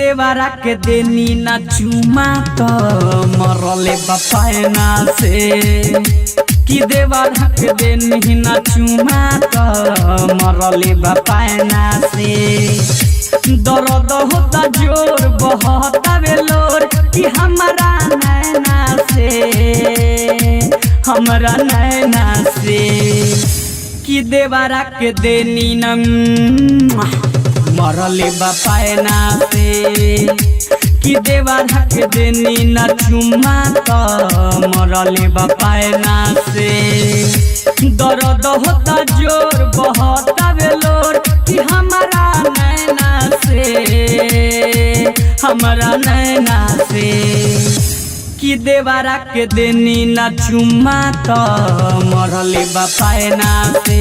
देवरा के देनी ना चुमा तो मरले बपायना से कि देवरा के देनी ना चुमा तो मरले बपायना से दर्द होता जोर बहता बेलोर कि हमारा नैना से कि देवरा के देनी न मरले बपायना से कि देवरा के देनी न चुमा तो मरले बपायना से दर्द होता जोर बहता बेलोर कि हमारा नैना से कि देवरा के देनी ना चुमा तो मरले बपायना से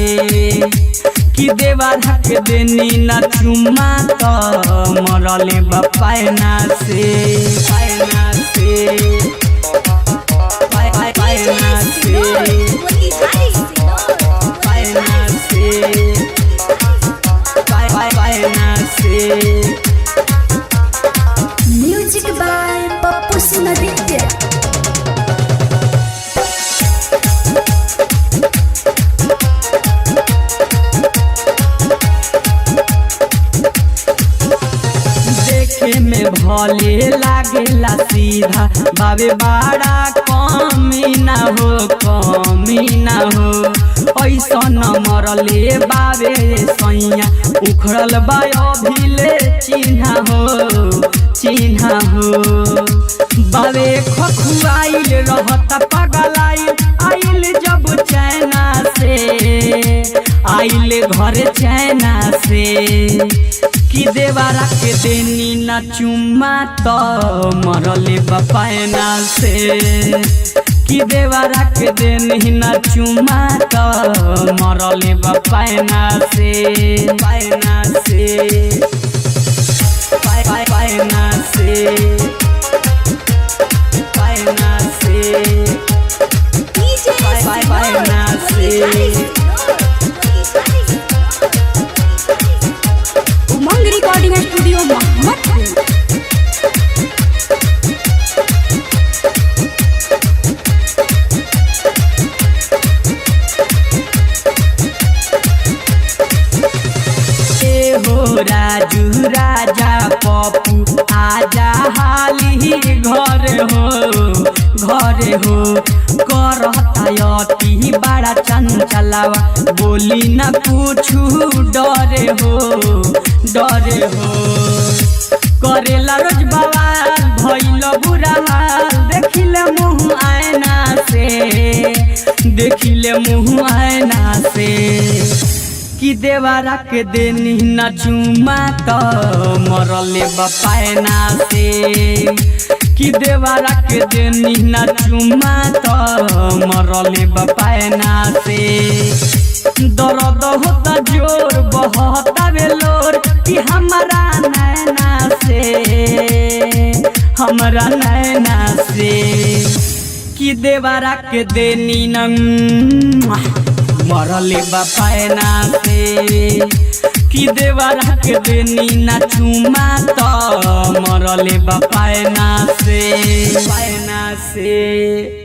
कि देवरा के देनी ना चुमा तो मरले बपायना से पायना से पायना से पायना से पायना से म्यूजिक बाय पप्पू सिंह। देखे में भले लागेला सीधा बाबे बड़ा कमी ना हो ऐसा न मरले बाबे सैया उखड़ल बा अभिले चिन्हा हो बाबे खखुआइल रहता पगलाइल आइल जब चैना से आइल घर चैना से कि देवरा के देनी ना चुमा तो मरले बपायना से कि देवरा के देनी ना चुमा तो मरले बपायना से पायना से पायना से पायना से पायना से उमंग रिकॉर्डिंग स्टूडियो मोहम्मदपुर। हो राजू राजा पप्पू आजा हाली घर हो करता अति बड़ा चंचलावा बोली न पूछू डरे हो करेला रोज बवाल भइल बुरा हाल देखिले मुँह आयना से कि देवरा के देनी ना चुमा तो मरले बपायना से कि देवरा के देनी ना चुमा तो मरले बपायना से दर्द होता जोर बहता बेलोर कि हमारा नैना से कि देवरा के देनी न मरले बपायना से कि देवरा के देनी ना चुमा तो मरले बपायना से पायना से।